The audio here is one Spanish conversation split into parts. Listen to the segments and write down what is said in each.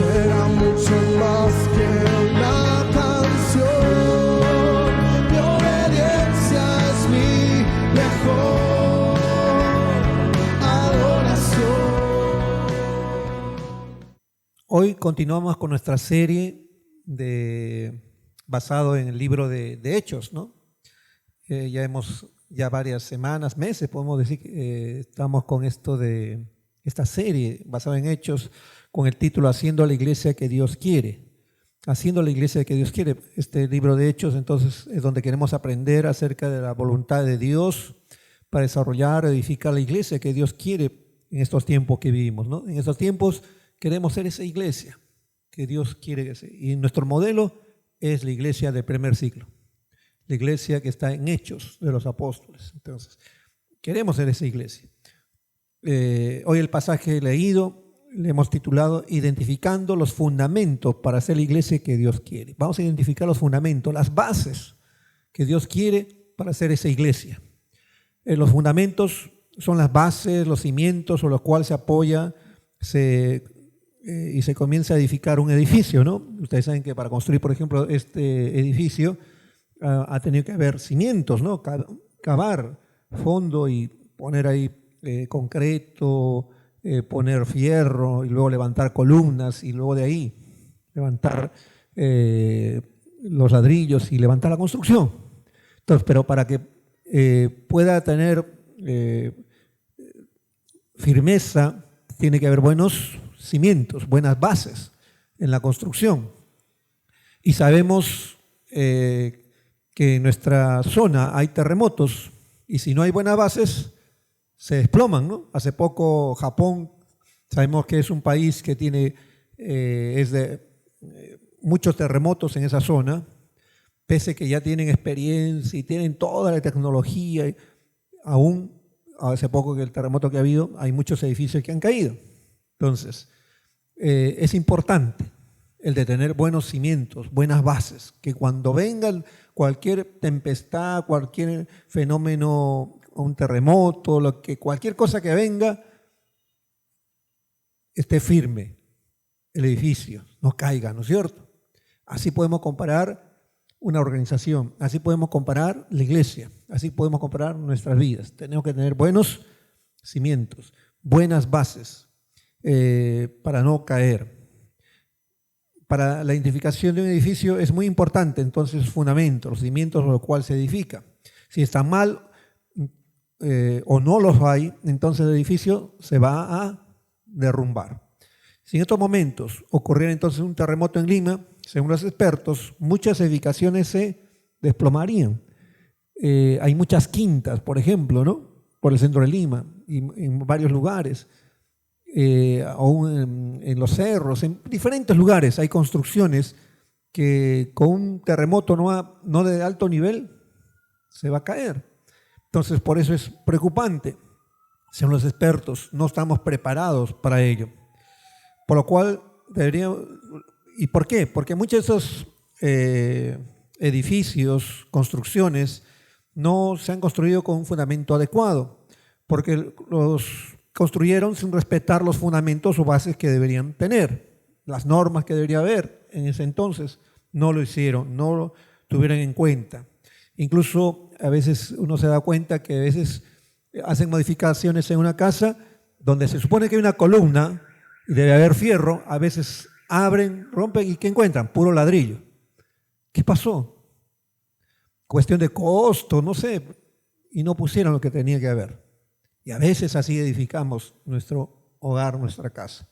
será mucho más que una canción. Mi obediencia es mi mejor adoración. Hoy continuamos con nuestra serie basado en el libro de Hechos, ¿no? Ya varias semanas, meses, podemos decir que estamos con esta serie basada en Hechos con el título Haciendo la iglesia que Dios quiere. Haciendo la iglesia que Dios quiere. Este libro de Hechos, entonces, es donde queremos aprender acerca de la voluntad de Dios para desarrollar, edificar la iglesia que Dios quiere en estos tiempos que vivimos, ¿no? En estos tiempos queremos ser esa iglesia que Dios quiere que sea. Y nuestro modelo es la iglesia del primer siglo, la iglesia que está en Hechos de los Apóstoles. Entonces, queremos ser esa iglesia. Hoy el pasaje leído le hemos titulado Identificando los fundamentos para ser la iglesia que Dios quiere. Vamos a identificar los fundamentos, las bases que Dios quiere para ser esa iglesia. Los fundamentos son las bases, los cimientos sobre los cuales se apoya y se comienza a edificar un edificio, ¿no? Ustedes saben que para construir, por ejemplo, este edificio ha tenido que haber cimientos, ¿no? Cavar fondo y poner ahí concreto, poner fierro y luego levantar columnas y luego de ahí levantar los ladrillos y levantar la construcción. Entonces, pero para que pueda tener firmeza, tiene que haber buenos cimientos, buenas bases en la construcción. Y sabemos que en nuestra zona hay terremotos y si no hay buenas bases, se desploman, ¿no? Hace poco Japón, sabemos que es un país que tiene muchos terremotos en esa zona, pese que ya tienen experiencia y tienen toda la tecnología, aún hace poco que el terremoto que ha habido, hay muchos edificios que han caído. Entonces, es importante el de tener buenos cimientos, buenas bases, que cuando venga cualquier tempestad, cualquier fenómeno, un terremoto, cualquier cosa que venga, esté firme el edificio, no caiga, ¿no es cierto? Así podemos comparar una organización, así podemos comparar la iglesia, así podemos comparar nuestras vidas. Tenemos que tener buenos cimientos, buenas bases para no caer. Para la identificación de un edificio es muy importante entonces los fundamentos, los cimientos sobre los cuales se edifica. Si están mal o no los hay, entonces el edificio se va a derrumbar. Si en estos momentos ocurriera entonces un terremoto en Lima, según los expertos, muchas edificaciones se desplomarían. Hay muchas quintas, por ejemplo, ¿no? Por el centro de Lima y en varios lugares, aún en los cerros, en diferentes lugares hay construcciones que con un terremoto no de alto nivel se va a caer. Entonces, por eso es preocupante. Según los expertos, no estamos preparados para ello. Por lo cual, ¿y por qué? Porque muchos de esos edificios, construcciones, no se han construido con un fundamento adecuado, porque los construyeron sin respetar los fundamentos o bases que deberían tener. Las normas que debería haber en ese entonces no lo hicieron, no lo tuvieron en cuenta. Incluso a veces uno se da cuenta que a veces hacen modificaciones en una casa donde se supone que hay una columna y debe haber fierro, a veces abren, rompen y ¿qué encuentran? Puro ladrillo. ¿Qué pasó? Cuestión de costo, no sé, y no pusieron lo que tenía que haber. Y a veces así edificamos nuestro hogar, nuestra casa.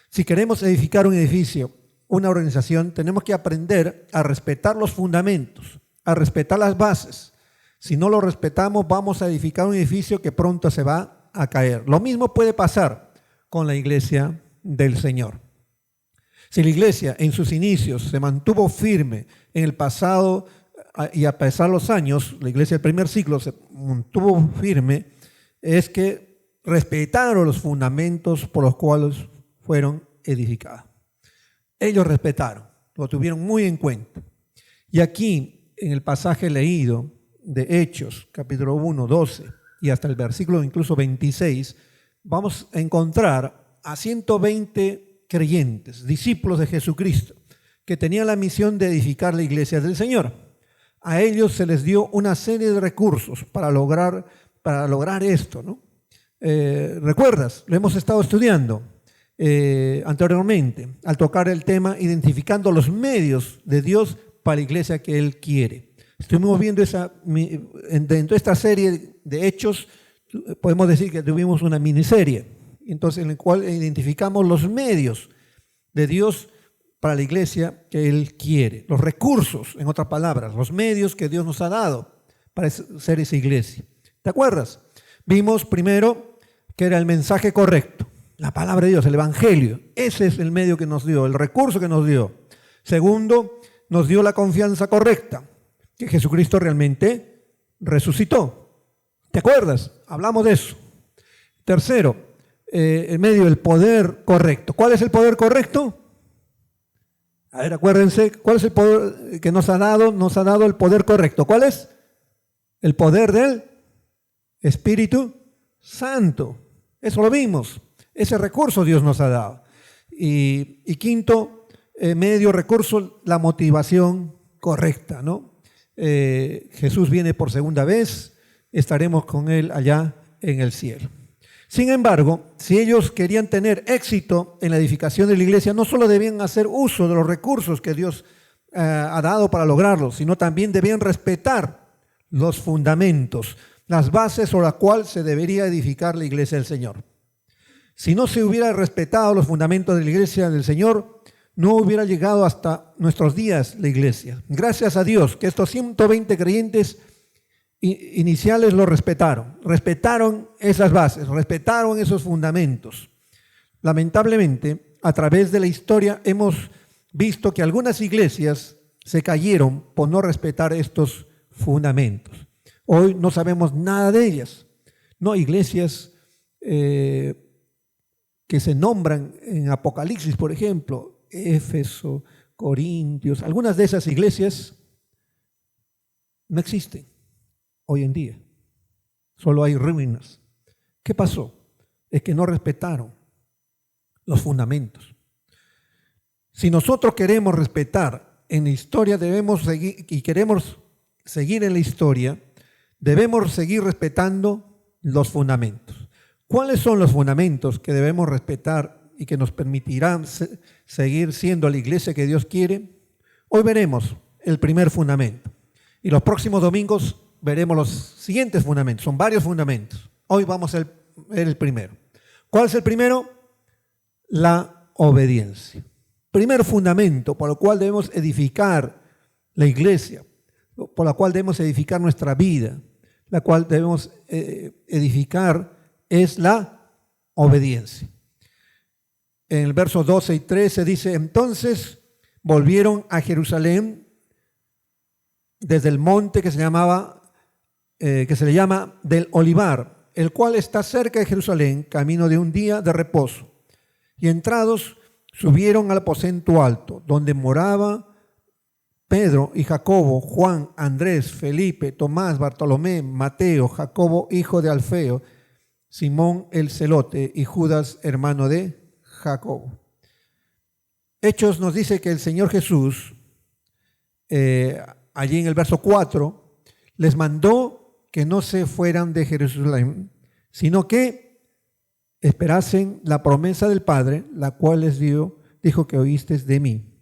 Si queremos edificar un edificio, una organización, tenemos que aprender a respetar los fundamentos, a respetar las bases. Si no lo respetamos, vamos a edificar un edificio que pronto se va a caer. Lo mismo puede pasar con la iglesia del Señor. Si la iglesia en sus inicios se mantuvo firme en el pasado y a pesar de los años, la iglesia del primer siglo se mantuvo firme, es que respetaron los fundamentos por los cuales fueron edificadas. Ellos respetaron, lo tuvieron muy en cuenta. Y aquí, en el pasaje leído de Hechos, capítulo 1, 12, y hasta el versículo incluso 26, vamos a encontrar a 120 creyentes, discípulos de Jesucristo, que tenían la misión de edificar la iglesia del Señor. A ellos se les dio una serie de recursos para lograr esto, ¿no? ¿Recuerdas? Lo hemos estado estudiando anteriormente, al tocar el tema, identificando los medios de Dios para la iglesia que Él quiere. Estuvimos viendo dentro de esta serie de hechos, podemos decir que tuvimos una miniserie, entonces en la cual identificamos los medios de Dios para la iglesia que Él quiere, los recursos, en otras palabras, los medios que Dios nos ha dado para ser esa iglesia. ¿Te acuerdas? Vimos primero que era el mensaje correcto, la palabra de Dios, el evangelio. Ese es el medio que nos dio, el recurso que nos dio. Segundo, nos dio la confianza correcta, que Jesucristo realmente resucitó. ¿Te acuerdas? Hablamos de eso. Tercero, en medio del poder correcto. ¿Cuál es el poder correcto? A ver, acuérdense, ¿cuál es el poder que nos ha dado? Nos ha dado el poder correcto. ¿Cuál es? El poder del Espíritu Santo. Eso lo vimos. Ese recurso Dios nos ha dado. Y quinto, medio recurso, la motivación correcta, ¿no? Jesús viene por segunda vez, estaremos con Él allá en el cielo. Sin embargo, si ellos querían tener éxito en la edificación de la iglesia, no solo debían hacer uso de los recursos que Dios ha dado para lograrlo, sino también debían respetar los fundamentos, las bases sobre las cuales se debería edificar la iglesia del Señor. Si no se hubiera respetado los fundamentos de la iglesia del Señor, no hubiera llegado hasta nuestros días la iglesia. Gracias a Dios que estos 120 creyentes iniciales lo respetaron esas bases, respetaron esos fundamentos. Lamentablemente, a través de la historia hemos visto que algunas iglesias se cayeron por no respetar estos fundamentos. Hoy no sabemos nada de ellas. No, iglesias que se nombran en Apocalipsis, por ejemplo, Éfeso, Corintios, algunas de esas iglesias no existen hoy en día. Solo hay ruinas. ¿Qué pasó? Es que no respetaron los fundamentos. Si nosotros queremos respetar en la historia, debemos seguir, y queremos seguir en la historia, debemos seguir respetando los fundamentos. ¿Cuáles son los fundamentos que debemos respetar y que nos permitirán seguir siendo la iglesia que Dios quiere? Hoy veremos el primer fundamento y los próximos domingos veremos los siguientes fundamentos. Son varios fundamentos. Hoy vamos a ver el primero. ¿Cuál es el primero? La obediencia. Primer fundamento por el cual debemos edificar la iglesia, por la cual debemos edificar nuestra vida, la cual debemos edificar es la obediencia. En el verso 12 y 13 dice: entonces volvieron a Jerusalén desde el monte que se le llama del Olivar, el cual está cerca de Jerusalén, camino de un día de reposo. Y entrados, subieron al aposento alto, donde moraba Pedro y Jacobo, Juan, Andrés, Felipe, Tomás, Bartolomé, Mateo, Jacobo, hijo de Alfeo, Simón el celote y Judas, hermano de Jacobo. Hechos nos dice que el Señor Jesús, allí en el verso 4, les mandó que no se fueran de Jerusalén, sino que esperasen la promesa del Padre, la cual les dijo que oísteis de mí.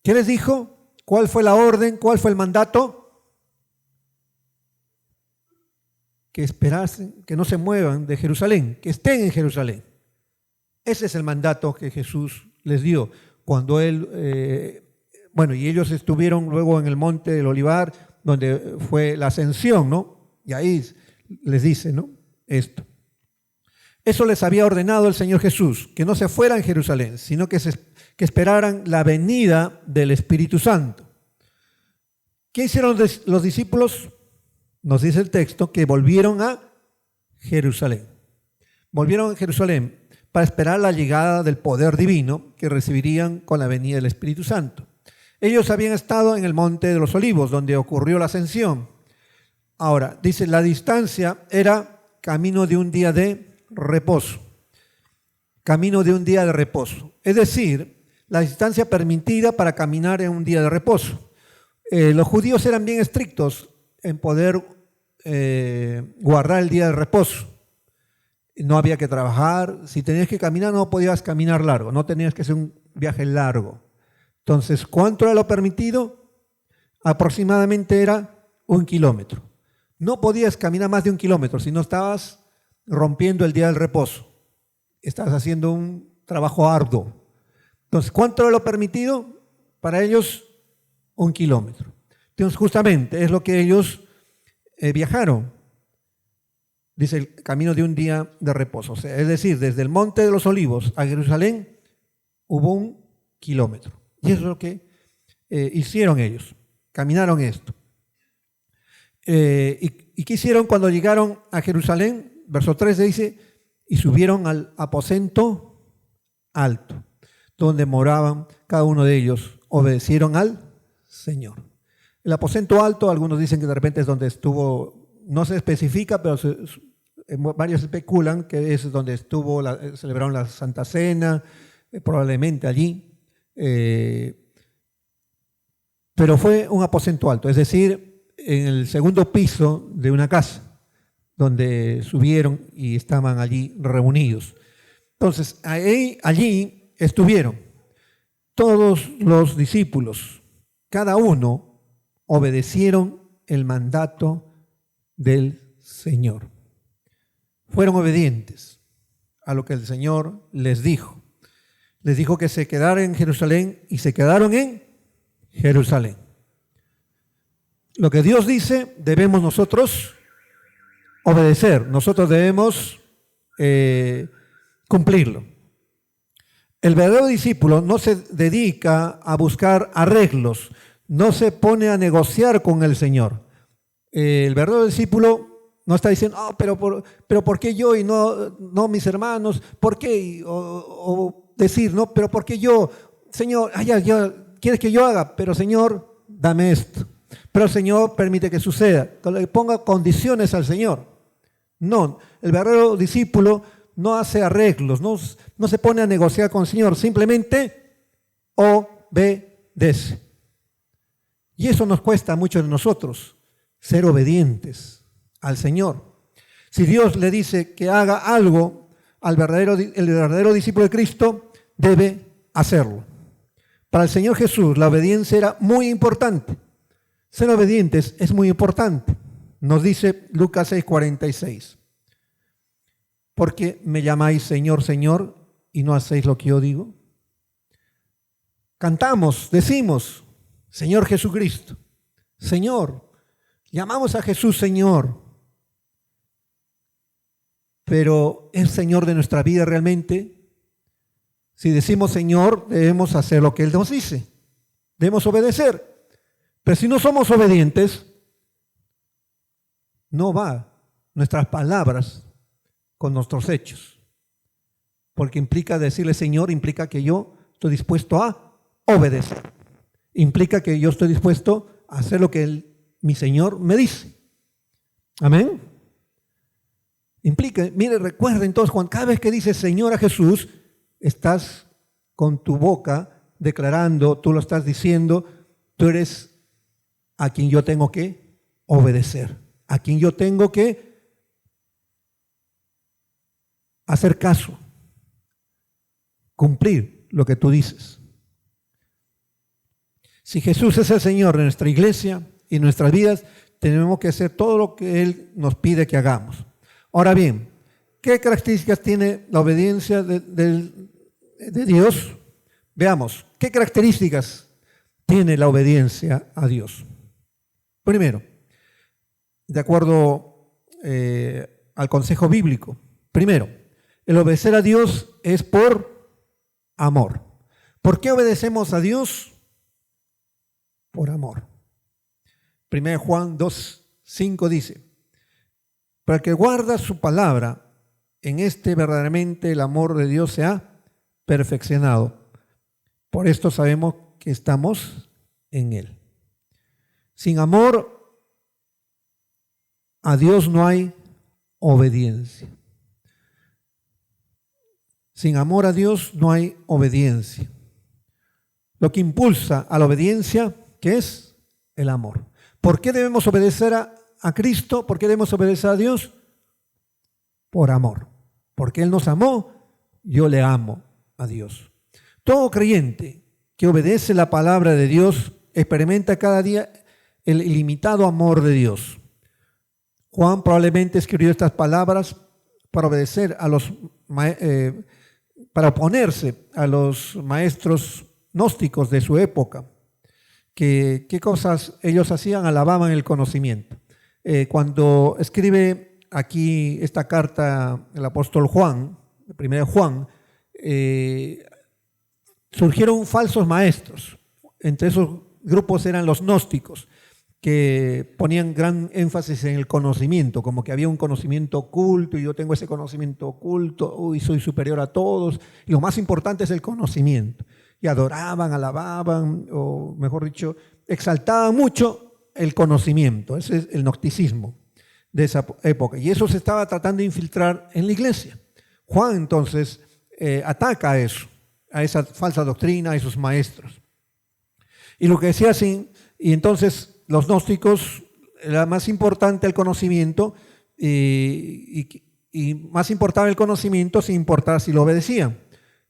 ¿Qué les dijo? ¿Cuál fue la orden? ¿Cuál fue el mandato? Que esperasen, que no se muevan de Jerusalén, que estén en Jerusalén. Ese es el mandato que Jesús les dio cuando Él, y ellos estuvieron luego en el monte del Olivar, donde fue la ascensión, ¿no? Y ahí les dice, ¿no? Esto. Eso les había ordenado el Señor Jesús, que no se fueran a Jerusalén, sino que esperaran la venida del Espíritu Santo. ¿Qué hicieron los discípulos? Nos dice el texto que volvieron a Jerusalén. Volvieron a Jerusalén para esperar la llegada del poder divino que recibirían con la venida del Espíritu Santo. Ellos habían estado en el Monte de los Olivos, donde ocurrió la ascensión. Ahora, dice, la distancia era camino de un día de reposo. Camino de un día de reposo. es decir, la distancia permitida para caminar en un día de reposo. Los judíos eran bien estrictos en poder guardar el día de reposo. No había que trabajar, si tenías que caminar no podías caminar largo, no tenías que hacer un viaje largo. Entonces, ¿cuánto era lo permitido? Aproximadamente era 1 kilómetro. No podías caminar más de 1 kilómetro, si no estabas rompiendo el día del reposo. Estabas haciendo un trabajo arduo. Entonces, ¿cuánto era lo permitido? Para ellos, 1 kilómetro. Entonces, justamente es lo que ellos viajaron. Dice el camino de un día de reposo. O sea, es decir, desde el Monte de los Olivos a Jerusalén hubo 1 kilómetro. Y eso es lo que hicieron ellos. Caminaron esto. ¿Y qué hicieron cuando llegaron a Jerusalén? Verso 13 dice, y subieron al aposento alto, donde moraban cada uno de ellos. Obedecieron al Señor. El aposento alto, algunos dicen que de repente es donde estuvo. No se especifica, pero varios especulan que es donde celebraron la Santa Cena, probablemente allí. Pero fue un aposento alto, es decir, en el segundo piso de una casa, donde subieron y estaban allí reunidos. Entonces, allí estuvieron todos los discípulos, cada uno obedecieron el mandato del Señor. Fueron obedientes a lo que el Señor les dijo. Les dijo que se quedaran en Jerusalén y se quedaron en Jerusalén. Lo que Dios dice debemos nosotros obedecer, nosotros debemos cumplirlo. El verdadero discípulo no se dedica a buscar arreglos, no se pone a negociar con el Señor. El verdadero discípulo no está diciendo, pero ¿por qué yo y no mis hermanos? ¿Por qué? O decir, no, pero ¿por qué yo? Señor, ya, ¿quieres que yo haga? Pero Señor, dame esto. Pero el Señor permite que suceda. Que le ponga condiciones al Señor. No, el verdadero discípulo no hace arreglos, no se pone a negociar con el Señor, simplemente obedece. Y eso nos cuesta a muchos de nosotros, ser obedientes al Señor. Si Dios le dice que haga algo, el verdadero discípulo de Cristo debe hacerlo. Para el Señor Jesús la obediencia era muy importante. Ser obedientes es muy importante. Nos dice Lucas 6:46. ¿Por qué me llamáis Señor, Señor y no hacéis lo que yo digo? Cantamos, decimos, Señor Jesucristo, Señor. Llamamos a Jesús Señor, pero ¿es Señor de nuestra vida realmente? Si decimos Señor, debemos hacer lo que Él nos dice, debemos obedecer. Pero si no somos obedientes, no va nuestras palabras con nuestros hechos, porque implica decirle Señor, implica que yo estoy dispuesto a obedecer, implica que yo estoy dispuesto a hacer lo que mi Señor me dice. Amén. Implica, mire, recuerden todos, Juan, cada vez que dices Señor a Jesús, estás con tu boca declarando, tú lo estás diciendo, tú eres a quien yo tengo que obedecer, a quien yo tengo que hacer caso, cumplir lo que tú dices. Si Jesús es el Señor de nuestra iglesia y nuestras vidas, tenemos que hacer todo lo que Él nos pide que hagamos. Ahora bien, ¿qué características tiene la obediencia de Dios? Veamos, ¿qué características tiene la obediencia a Dios? Primero, de acuerdo al consejo bíblico, primero, el obedecer a Dios es por amor. ¿Por qué obedecemos a Dios? Por amor. 1 Juan 2:5 dice, para el que guarda su palabra, en este verdaderamente el amor de Dios se ha perfeccionado. Por esto sabemos que estamos en Él. Sin amor a Dios no hay obediencia. Sin amor a Dios no hay obediencia. Lo que impulsa a la obediencia, ¿qué es? El amor. ¿Por qué debemos obedecer a Cristo? ¿Por qué debemos obedecer a Dios? Por amor. Porque Él nos amó, yo le amo a Dios. Todo creyente que obedece la palabra de Dios experimenta cada día el ilimitado amor de Dios. Juan probablemente escribió estas palabras para obedecer a para oponerse a los maestros gnósticos de su época. ¿Qué cosas ellos hacían? Alababan el conocimiento. Cuando escribe aquí esta carta el apóstol Juan, el primer Juan, surgieron falsos maestros. Entre esos grupos eran los gnósticos, que ponían gran énfasis en el conocimiento, como que había un conocimiento oculto y yo tengo ese conocimiento oculto y soy superior a todos. Y lo más importante es el conocimiento. Y adoraban, alababan, o mejor dicho, exaltaban mucho el conocimiento. Ese es el gnosticismo de esa época. Y eso se estaba tratando de infiltrar en la iglesia. Juan entonces ataca a eso, a esa falsa doctrina, a esos maestros. Y lo que decía así, y entonces los gnósticos, era más importante el conocimiento y más importaba el conocimiento sin importar si lo obedecían.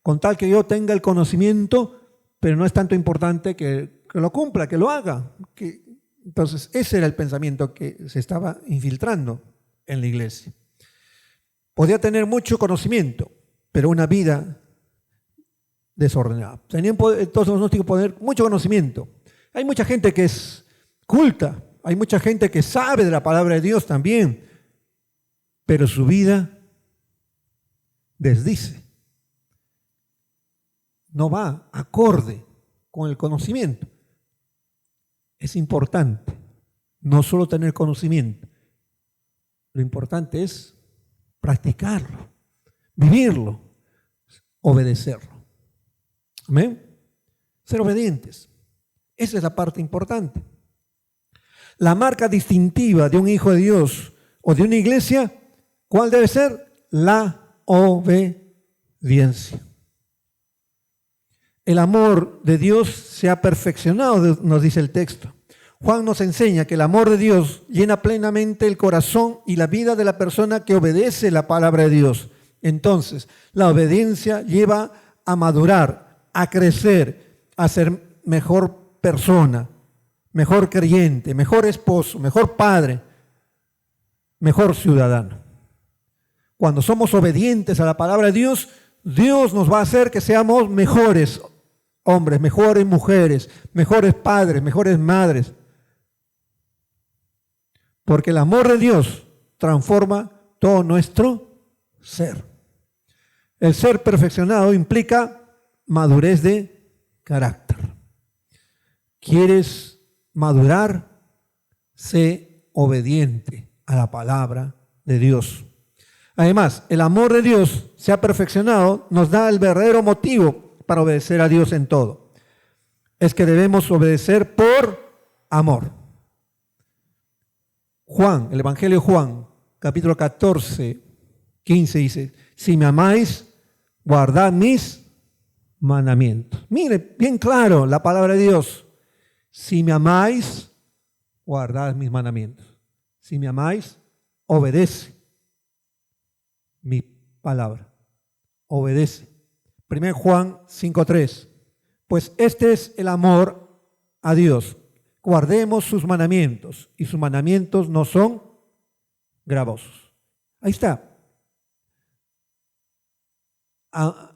Con tal que yo tenga el conocimiento, pero no es tanto importante que lo cumpla, que lo haga. Entonces ese era el pensamiento que se estaba infiltrando en la iglesia. Podía tener mucho conocimiento, pero una vida desordenada. Tenían todos los gnósticos poder mucho conocimiento. Hay mucha gente que es culta, hay mucha gente que sabe de la palabra de Dios también, pero su vida desdice. No va acorde con el conocimiento. Es importante no solo tener conocimiento, lo importante es practicarlo, vivirlo, obedecerlo. ¿Amén? Ser obedientes. Esa es la parte importante. La marca distintiva de un hijo de Dios o de una iglesia, ¿cuál debe ser? La obediencia. El amor de Dios se ha perfeccionado, nos dice el texto. Juan nos enseña que el amor de Dios llena plenamente el corazón y la vida de la persona que obedece la palabra de Dios. Entonces, la obediencia lleva a madurar, a crecer, a ser mejor persona, mejor creyente, mejor esposo, mejor padre, mejor ciudadano. Cuando somos obedientes a la palabra de Dios, Dios nos va a hacer que seamos mejores hombres, mejores mujeres, mejores padres, mejores madres. Porque el amor de Dios transforma todo nuestro ser. El ser perfeccionado implica madurez de carácter. ¿Quieres madurar? Sé obediente a la palabra de Dios. Además, el amor de Dios se ha perfeccionado, nos da el verdadero motivo para obedecer a Dios en todo. Es que debemos obedecer por amor. Juan, el Evangelio de Juan, capítulo 14, 15 dice, si me amáis, guardad mis mandamientos. Mire, bien claro la palabra de Dios. Si me amáis, guardad mis mandamientos. Si me amáis, obedece mi palabra. Obedece. 1 Juan 5:3. Pues este es el amor a Dios. Guardemos sus mandamientos y sus mandamientos no son gravosos. Ahí está.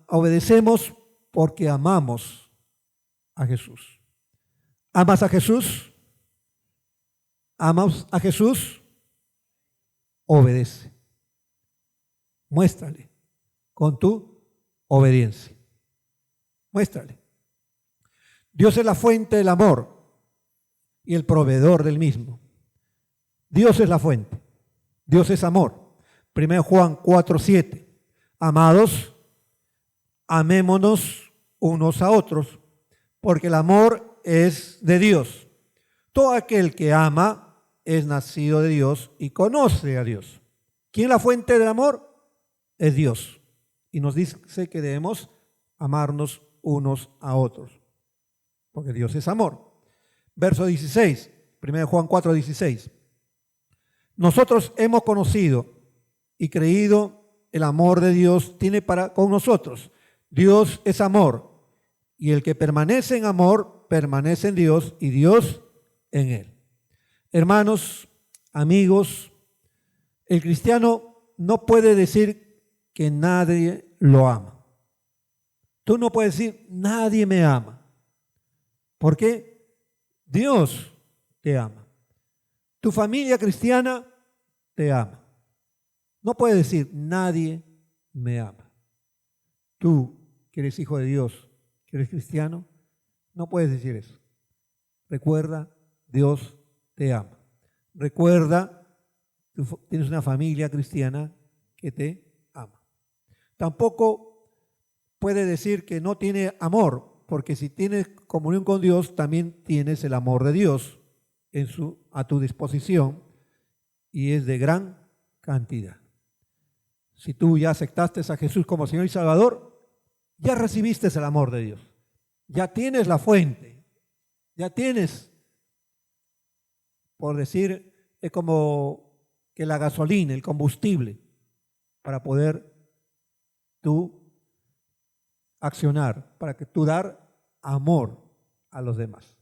Obedecemos porque amamos a Jesús. ¿Amas a Jesús? ¿Amas a Jesús? Obedece. Muéstrale con tu obediencia. Muéstrale. Dios es la fuente del amor y el proveedor del mismo. Dios es la fuente. Dios es amor. 1 Juan 4:7. Amados, amémonos unos a otros, porque el amor es de Dios. Todo aquel que ama es nacido de Dios y conoce a Dios. ¿Quién es la fuente del amor? Es Dios. y nos dice que debemos amarnos unos a otros, porque Dios es amor. Verso 16, 1 Juan 4, 16. Nosotros hemos conocido y creído el amor de Dios tiene para con nosotros. Dios es amor, y el que permanece en amor permanece en Dios y Dios en él. Hermanos, amigos, el cristiano no puede decir que nadie lo ama. Tú no puedes decir, nadie me ama. ¿Por qué? Dios te ama. Tu familia cristiana te ama. No puedes decir, nadie me ama. Tú, que eres hijo de Dios, que eres cristiano, no puedes decir eso. Recuerda, Dios te ama. Recuerda, tú tienes una familia cristiana que te ama. Tampoco puede decir que no tiene amor, porque si tienes comunión con Dios, también tienes el amor de Dios a tu disposición, y es de gran cantidad. Si tú ya aceptaste a Jesús como Señor y Salvador, ya recibiste el amor de Dios. Ya tienes la fuente. Ya tienes, por decir, es como que la gasolina, el combustible, para poder tú accionar, para que tú dar amor a los demás.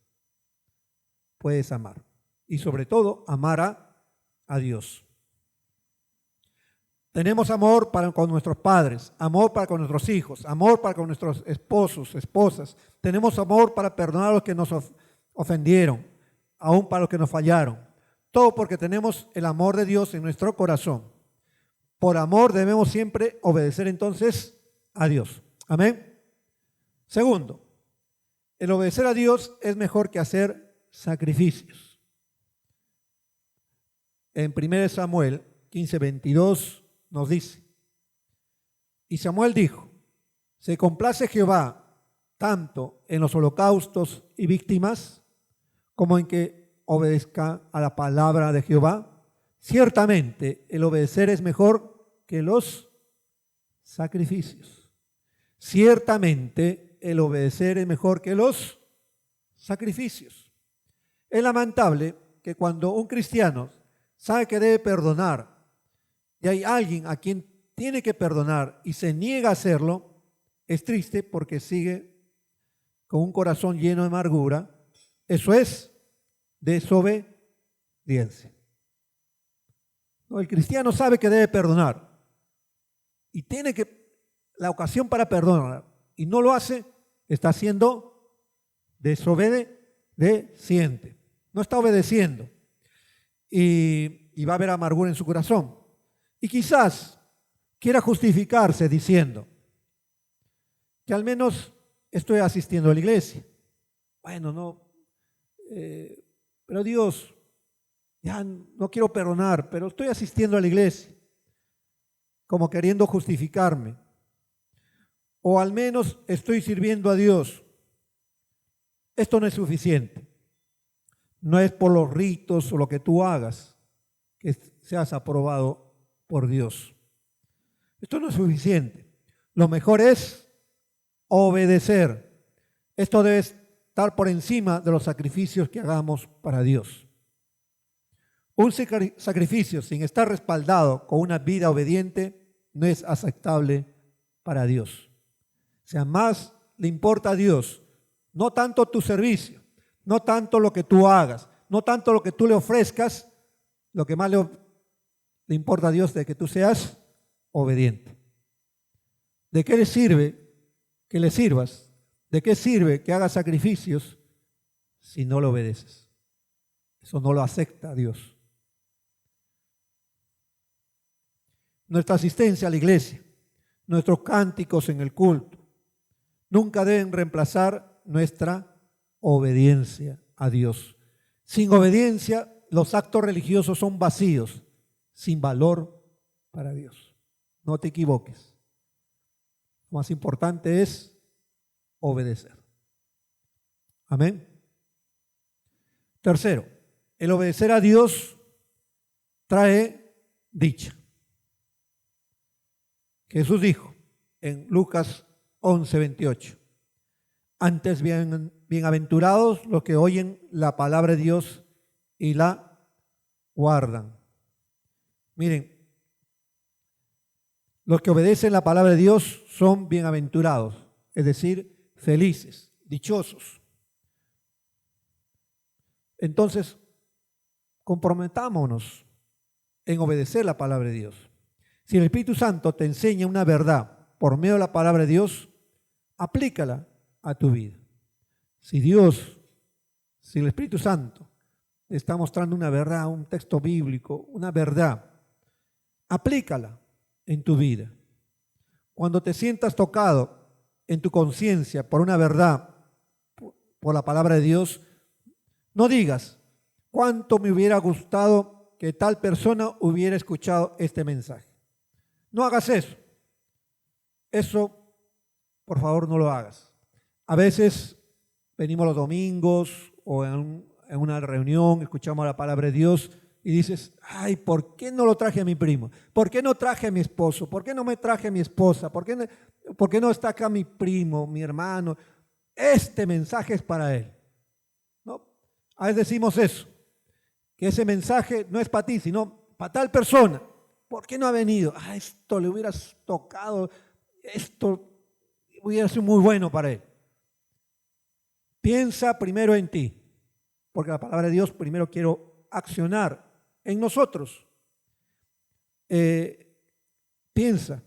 Puedes amar. Y sobre todo, amar a Dios. Tenemos amor para con nuestros padres, amor para con nuestros hijos, amor para con nuestros esposos, esposas. Tenemos amor para perdonar a los que nos ofendieron, aún para los que nos fallaron. Todo porque tenemos el amor de Dios en nuestro corazón. Por amor debemos siempre obedecer entonces a Dios. Amén. Segundo, el obedecer a Dios es mejor que hacer sacrificios. En 1 Samuel 15:22 nos dice, y Samuel dijo, ¿se complace Jehová tanto en los holocaustos y víctimas como en que obedezca a la palabra de Jehová? Ciertamente el obedecer es mejor que los sacrificios. Ciertamente el obedecer es mejor que los sacrificios. Es lamentable que cuando un cristiano sabe que debe perdonar y hay alguien a quien tiene que perdonar y se niega a hacerlo, es triste porque sigue con un corazón lleno de amargura. Eso es desobediencia. No, el cristiano sabe que debe perdonar y tiene la ocasión para perdonar y no lo hace, está siendo desobedeciente. No está obedeciendo y va a haber amargura en su corazón. Y quizás quiera justificarse diciendo que al menos estoy asistiendo a la iglesia. Bueno, no, pero Dios, ya no quiero perdonar, pero estoy asistiendo a la iglesia, como queriendo justificarme. O al menos estoy sirviendo a Dios. Esto no es suficiente. No es por los ritos o lo que tú hagas que seas aprobado por Dios. Esto no es suficiente. Lo mejor es obedecer. Esto debe estar por encima de los sacrificios que hagamos para Dios. Un sacrificio sin estar respaldado con una vida obediente no es aceptable para Dios. O sea, más le importa a Dios, no tanto tu servicio, no tanto lo que tú hagas, no tanto lo que tú le ofrezcas, lo que más le importa a Dios de que tú seas obediente. ¿De qué le sirve que le sirvas? ¿De qué sirve que hagas sacrificios si no lo obedeces? Eso no lo acepta Dios. Nuestra asistencia a la iglesia, nuestros cánticos en el culto, nunca deben reemplazar nuestra obediencia a Dios. Sin obediencia, los actos religiosos son vacíos, sin valor para Dios. No te equivoques. Lo más importante es obedecer. Amén. Tercero, el obedecer a Dios trae dicha. Jesús dijo, en Lucas 11:28. Antes bienaventurados los que oyen la palabra de Dios y la guardan. Miren, los que obedecen la palabra de Dios son bienaventurados, es decir, felices, dichosos. Entonces, comprometámonos en obedecer la palabra de Dios. Si el Espíritu Santo te enseña una verdad por medio de la palabra de Dios, aplícala a tu vida. Si el Espíritu Santo te está mostrando una verdad, un texto bíblico, una verdad, aplícala en tu vida. Cuando te sientas tocado en tu conciencia por una verdad, por la palabra de Dios, no digas, cuánto me hubiera gustado que tal persona hubiera escuchado este mensaje. No hagas eso. Eso, por favor, no lo hagas. A veces venimos los domingos o en una reunión, escuchamos la palabra de Dios y dices, ay, ¿por qué no lo traje a mi primo? ¿Por qué no traje a mi esposo? ¿Por qué no me traje a mi esposa? ¿Por qué no está acá mi primo, mi hermano? Este mensaje es para él. ¿No? A veces decimos eso, que ese mensaje no es para ti, sino para tal persona. ¿Por qué no ha venido? Ah, esto le hubieras tocado, esto hubiera sido muy bueno para él. Piensa primero en ti, porque la palabra de Dios primero quiero accionar en nosotros. Piensa,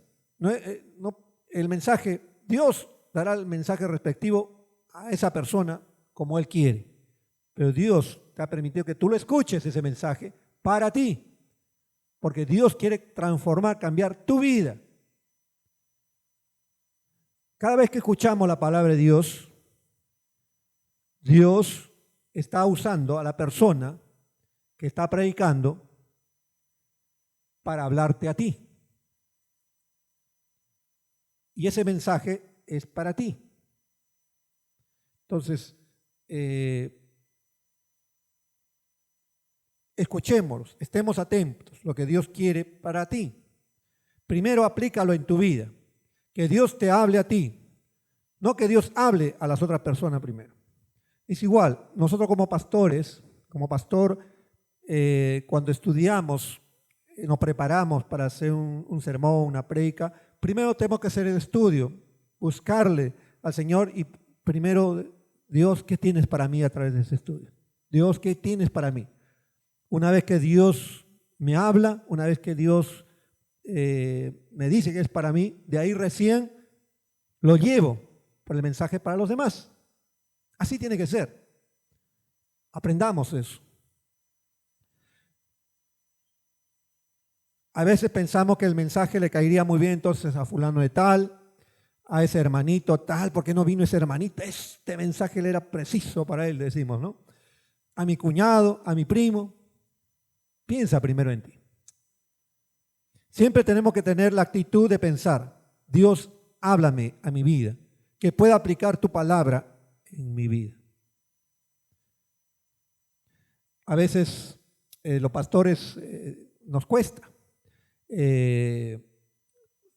el mensaje, Dios dará el mensaje respectivo a esa persona como Él quiere, pero Dios te ha permitido que tú lo escuches ese mensaje para ti, porque Dios quiere transformar, cambiar tu vida. Cada vez que escuchamos la palabra de Dios, Dios está usando a la persona que está predicando para hablarte a ti. Y ese mensaje es para ti. Entonces, escuchémoslos, estemos atentos, lo que Dios quiere para ti. Primero aplícalo en tu vida, que Dios te hable a ti, no que Dios hable a las otras personas primero. Es igual, nosotros como pastores, como pastor, cuando estudiamos, nos preparamos para hacer un sermón, una prédica, primero tenemos que hacer el estudio, buscarle al Señor y primero, Dios, ¿qué tienes para mí a través de ese estudio? Dios, ¿qué tienes para mí? Una vez que Dios me habla, una vez que Dios me dice que es para mí, de ahí recién lo llevo por el mensaje para los demás. Así tiene que ser. Aprendamos eso. A veces pensamos que el mensaje le caería muy bien entonces a fulano de tal, a ese hermanito tal, ¿por qué no vino ese hermanito? Este mensaje le era preciso para él, decimos, ¿no? A mi cuñado, a mi primo. Piensa primero en ti. Siempre tenemos que tener la actitud de pensar, Dios, háblame a mi vida, que pueda aplicar tu palabra en mi vida. A veces los pastores nos cuesta.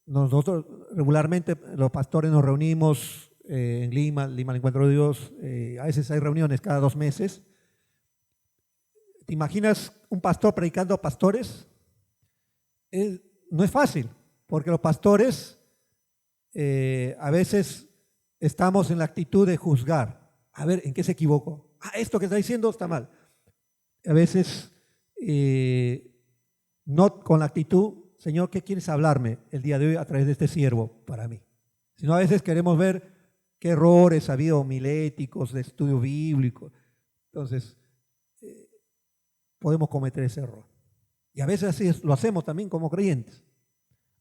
Nosotros regularmente los pastores nos reunimos en Lima el Encuentro de Dios, a veces hay reuniones cada 2 meses. ¿Te imaginas un pastor predicando a pastores? No es fácil, porque los pastores a veces estamos en la actitud de juzgar. A ver, ¿en qué se equivocó? Ah, esto que está diciendo está mal. A veces no con la actitud, Señor, ¿qué quieres hablarme el día de hoy a través de este siervo para mí? Sino a veces queremos ver qué errores ha habido homiléticos, de estudio bíblico. Entonces, podemos cometer ese error. Y a veces así lo hacemos también como creyentes.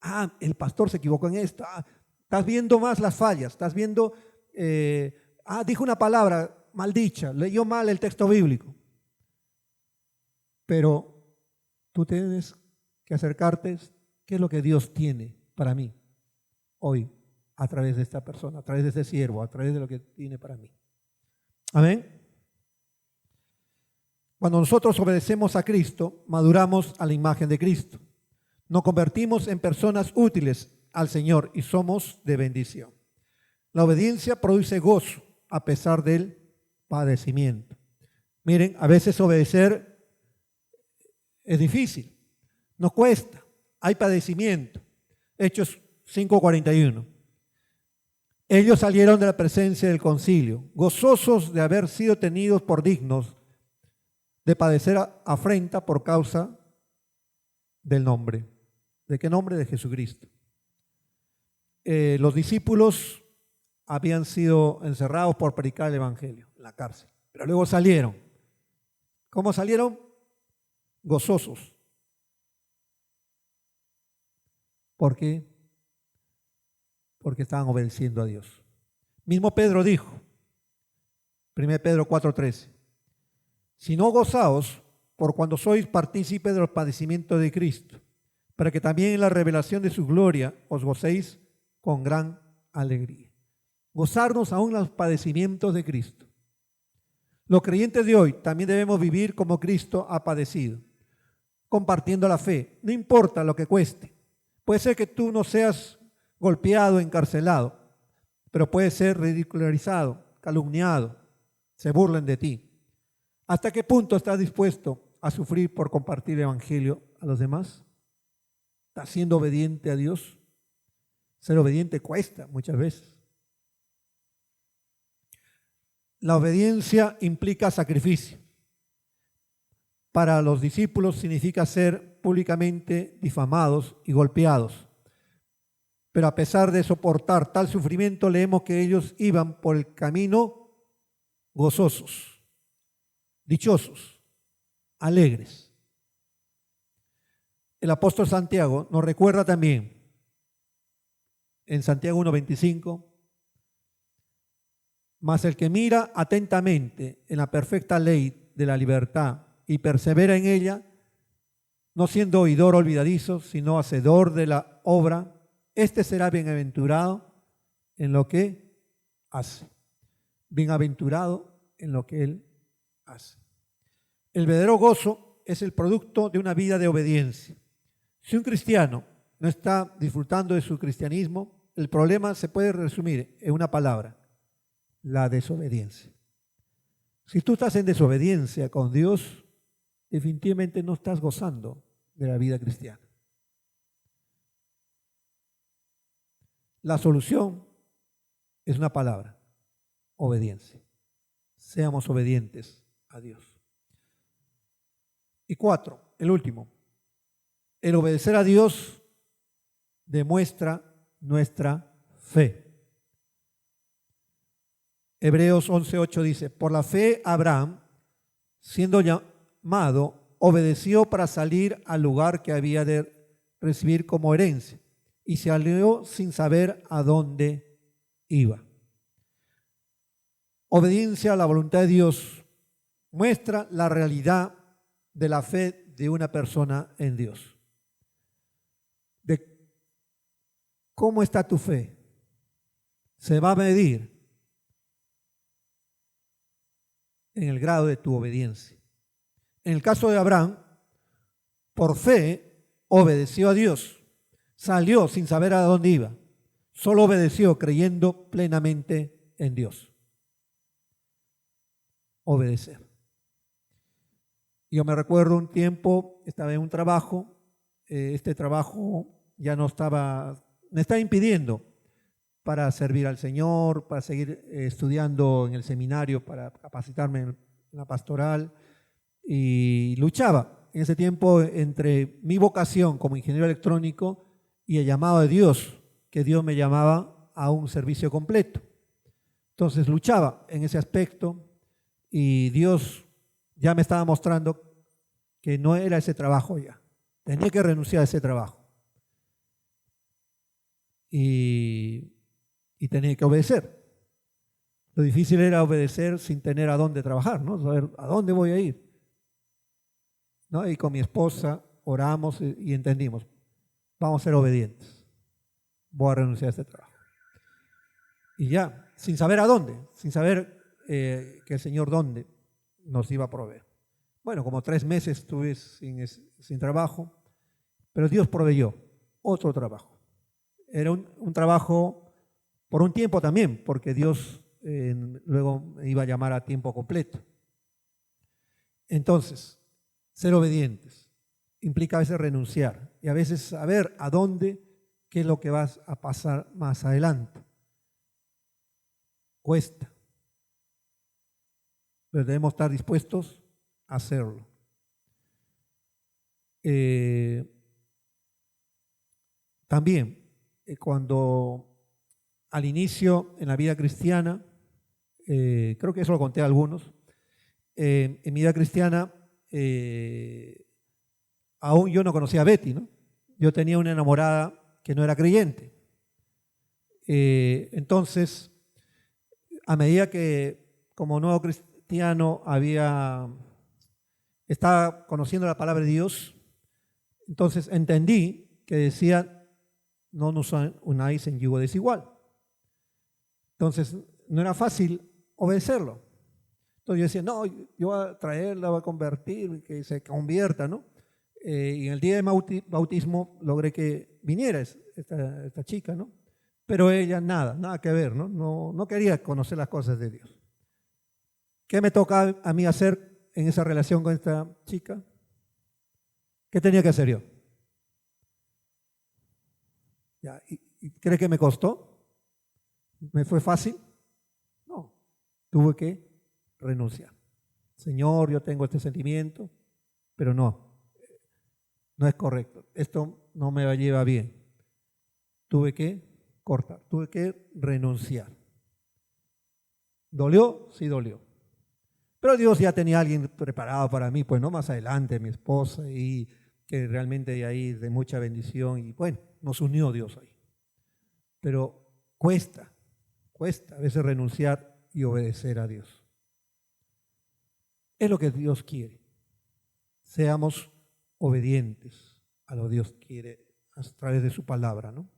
Ah, el pastor se equivocó en esto. Ah, estás viendo más las fallas. Estás viendo, dijo una palabra maldicha, leyó mal el texto bíblico. Pero tú tienes que acercarte, ¿qué es lo que Dios tiene para mí hoy a través de esta persona, a través de este siervo, a través de lo que tiene para mí? Amén. Cuando nosotros obedecemos a Cristo, maduramos a la imagen de Cristo. Nos convertimos en personas útiles al Señor y somos de bendición. La obediencia produce gozo a pesar del padecimiento. Miren, a veces obedecer es difícil, nos cuesta, hay padecimiento. Hechos 5:41. Ellos salieron de la presencia del concilio, gozosos de haber sido tenidos por dignos de padecer afrenta por causa del nombre. ¿De qué nombre? De Jesucristo. Los discípulos habían sido encerrados por predicar el evangelio en la cárcel, pero luego salieron. ¿Cómo salieron? Gozosos. ¿Por qué? Porque estaban obedeciendo a Dios. Mismo Pedro dijo, 1 Pedro 4:13, si no gozaos por cuando sois partícipes de los padecimientos de Cristo, para que también en la revelación de su gloria os gocéis con gran alegría. Gozarnos aún los padecimientos de Cristo. Los creyentes de hoy también debemos vivir como Cristo ha padecido, compartiendo la fe, no importa lo que cueste. Puede ser que tú no seas golpeado, encarcelado, pero puedes ser ridicularizado, calumniado, se burlen de ti. ¿Hasta qué punto estás dispuesto a sufrir por compartir el evangelio a los demás? ¿Estás siendo obediente a Dios? Ser obediente cuesta muchas veces. La obediencia implica sacrificio. Para los discípulos significa ser públicamente difamados y golpeados. Pero a pesar de soportar tal sufrimiento, leemos que ellos iban por el camino gozosos, dichosos, alegres. El apóstol Santiago nos recuerda también en Santiago 1:25, mas el que mira atentamente en la perfecta ley de la libertad y persevera en ella, no siendo oidor olvidadizo, sino hacedor de la obra, este será bienaventurado en lo que hace. Bienaventurado en lo que él hace. El verdadero gozo es el producto de una vida de obediencia. Si un cristiano no está disfrutando de su cristianismo, el problema se puede resumir en una palabra: la desobediencia. Si tú estás en desobediencia con Dios, definitivamente no estás gozando de la vida cristiana. La solución es una palabra: obediencia. Seamos obedientes a Dios. Y 4, el último. El obedecer a Dios demuestra nuestra fe. Hebreos 11:8 dice, por la fe Abraham, siendo llamado, obedeció para salir al lugar que había de recibir como herencia y salió sin saber a dónde iba. Obediencia a la voluntad de Dios muestra la realidad de la fe de una persona en Dios. De cómo está tu fe se va a medir en el grado de tu obediencia. En el caso de Abraham, por fe obedeció a Dios, salió sin saber a dónde iba, solo obedeció creyendo plenamente en Dios. Obedecer. Yo me recuerdo un tiempo, estaba en un trabajo, este trabajo ya no estaba, me estaba impidiendo para servir al Señor, para seguir estudiando en el seminario, para capacitarme en la pastoral, y luchaba en ese tiempo entre mi vocación como ingeniero electrónico y el llamado de Dios, que Dios me llamaba a un servicio completo. Entonces luchaba en ese aspecto y Dios ya me estaba mostrando que no era ese trabajo ya. Tenía que renunciar a ese trabajo. Y tenía que obedecer. Lo difícil era obedecer sin tener a dónde trabajar, ¿no? Saber a dónde voy a ir. ¿No? Y con mi esposa oramos y entendimos, vamos a ser obedientes. Voy a renunciar a este trabajo. Y ya, sin saber a dónde, sin saber que el Señor dónde nos iba a proveer. Bueno, como 3 meses estuve sin trabajo, pero Dios proveyó otro trabajo Era un trabajo por un tiempo también, porque Dios luego me iba a llamar a tiempo completo. Entonces, ser obedientes implica a veces renunciar y a veces saber a dónde, qué es lo que vas a pasar más adelante. Cuesta, pero debemos estar dispuestos a hacerlo. También, cuando al inicio en la vida cristiana, creo que eso lo conté a algunos, en mi vida cristiana, aún yo no conocía a Betty, ¿no? Yo tenía una enamorada que no era creyente. Entonces, a medida que como nuevo cristiano estaba conociendo la palabra de Dios, entonces entendí que decía, no nos unáis en yugo desigual. Entonces, no era fácil obedecerlo. Entonces yo decía, no, yo voy a traerla, voy a convertir, que se convierta, ¿no? Y en el día de bautismo logré que viniera esta chica, ¿no? Pero ella nada que ver, ¿no? No quería conocer las cosas de Dios. ¿Qué me toca a mí hacer en esa relación con esta chica? ¿Qué tenía que hacer yo? Ya, ¿y cree que me costó? ¿Me fue fácil? No, tuve que renunciar. Señor, yo tengo este sentimiento, pero no es correcto. Esto no me lleva bien. Tuve que cortar, tuve que renunciar. ¿Dolió? Sí, dolió. Pero Dios ya tenía a alguien preparado para mí, pues no más adelante, mi esposa, y que realmente de ahí de mucha bendición, y bueno, nos unió Dios ahí. Pero cuesta a veces renunciar y obedecer a Dios. Es lo que Dios quiere. Seamos obedientes a lo que Dios quiere a través de su palabra, ¿no?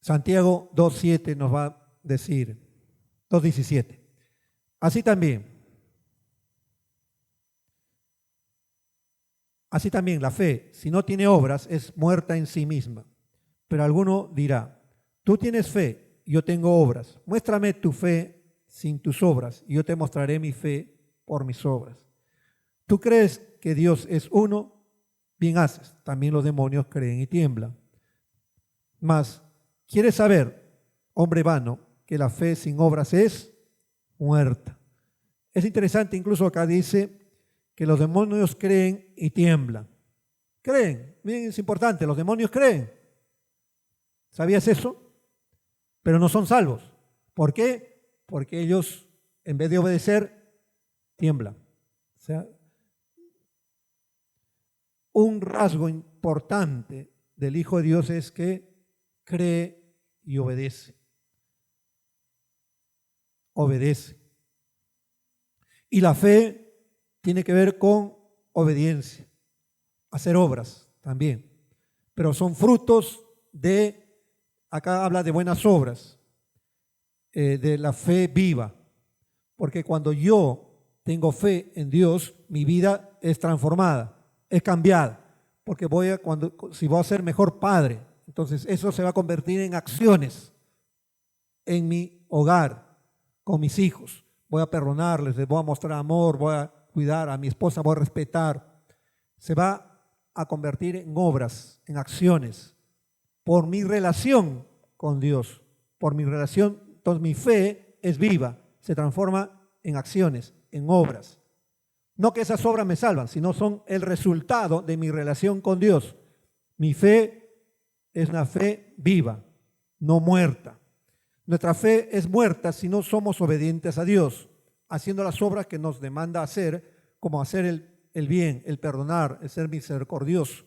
Santiago 2:7 nos va a decir, 2:17. Así también la fe, si no tiene obras, es muerta en sí misma. Pero alguno dirá, tú tienes fe, yo tengo obras. Muéstrame tu fe sin tus obras, y yo te mostraré mi fe por mis obras. ¿Tú crees que Dios es uno? Bien haces. También los demonios creen y tiemblan. Mas, ¿quieres saber, hombre vano, que la fe sin obras es muerta? Es interesante, incluso acá dice que los demonios creen y tiemblan. Creen, bien, es importante, los demonios creen. ¿Sabías eso? Pero no son salvos. ¿Por qué? Porque ellos, en vez de obedecer, tiemblan. O sea, un rasgo importante del Hijo de Dios es que cree y obedece. Obedece. Y la fe tiene que ver con obediencia, hacer obras también. Pero son frutos acá habla de buenas obras, de la fe viva. Porque cuando yo tengo fe en Dios, mi vida es transformada, es cambiada. Porque si voy a ser mejor padre, entonces eso se va a convertir en acciones en mi hogar, con mis hijos. Voy a perdonarles, les voy a mostrar amor, voy a cuidar a mi esposa, voy a respetar. Se va a convertir en obras, en acciones, por mi relación con Dios, por mi relación. Entonces mi fe es viva, se transforma en acciones, en obras. No que esas obras me salvan, sino son el resultado de mi relación con Dios. Mi fe es una fe viva, no muerta. Nuestra fe es muerta si no somos obedientes a Dios, haciendo las obras que nos demanda hacer, como hacer el bien, el perdonar, el ser misericordioso.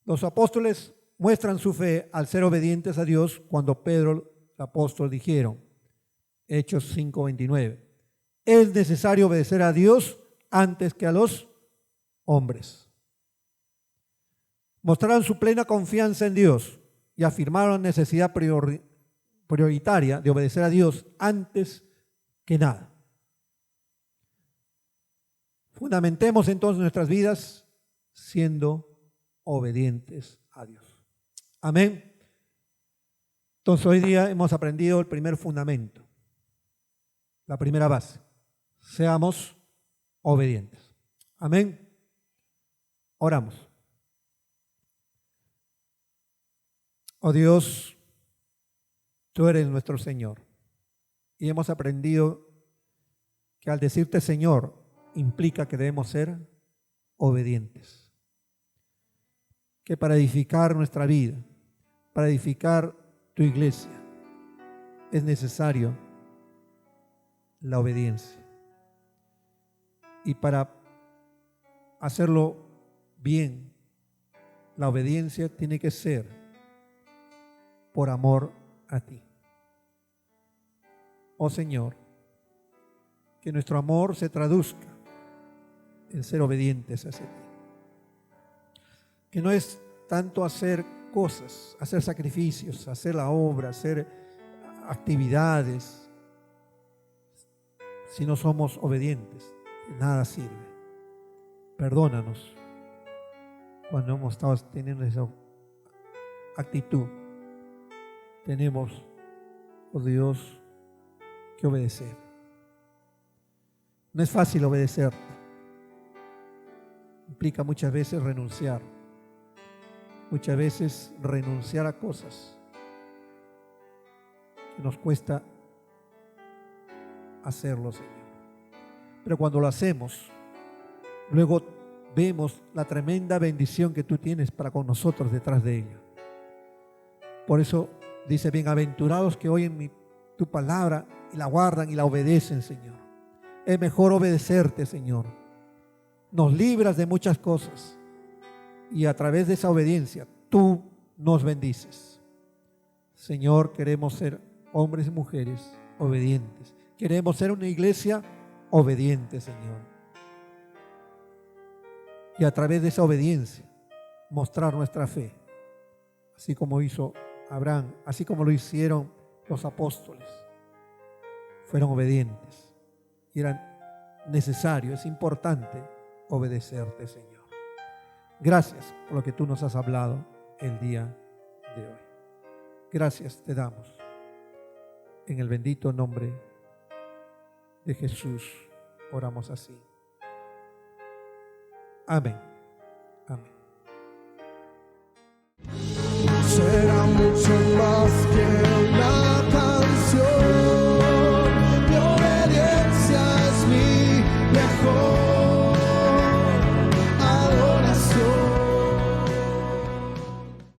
Los apóstoles muestran su fe al ser obedientes a Dios cuando Pedro, el apóstol, dijeron, Hechos 5:29, es necesario obedecer a Dios antes que a los hombres. Mostraron su plena confianza en Dios y afirmaron la necesidad prioritaria de obedecer a Dios antes que nada. Fundamentemos entonces nuestras vidas siendo obedientes a Dios. Amén. Entonces hoy día hemos aprendido el primer fundamento, la primera base. Seamos obedientes. Amén. Oramos. Oh Dios, tú eres nuestro Señor. Y hemos aprendido que al decirte Señor implica que debemos ser obedientes. Que para edificar nuestra vida, para edificar tu iglesia, es necesario la obediencia. Y para hacerlo bien, la obediencia tiene que ser por amor a ti. Oh Señor, que nuestro amor se traduzca en ser obedientes hacia ti. Que no es tanto hacer cosas, hacer sacrificios, hacer la obra, hacer actividades. Si no somos obedientes, nada sirve. Perdónanos cuando hemos estado teniendo esa actitud. Tenemos, oh Dios, que obedecer. No es fácil obedecerte. Implica muchas veces renunciar. Muchas veces renunciar a cosas que nos cuesta hacerlo, Señor. Pero cuando lo hacemos, luego vemos la tremenda bendición que tú tienes para con nosotros detrás de ello. Por eso dice, bienaventurados que oyen tu palabra y la guardan y la obedecen, Señor. Es mejor obedecerte, Señor. Nos libras de muchas cosas y a través de esa obediencia tú nos bendices. Señor, queremos ser hombres y mujeres obedientes. Queremos ser una iglesia obediente, Señor. Y a través de esa obediencia mostrar nuestra fe, así como hizo Abraham, así como lo hicieron los apóstoles. Fueron obedientes y era necesario, es importante obedecerte, Señor. Gracias por lo que tú nos has hablado el día de hoy. Gracias te damos en el bendito nombre de Jesús. Oramos así. Amén. Amén. Será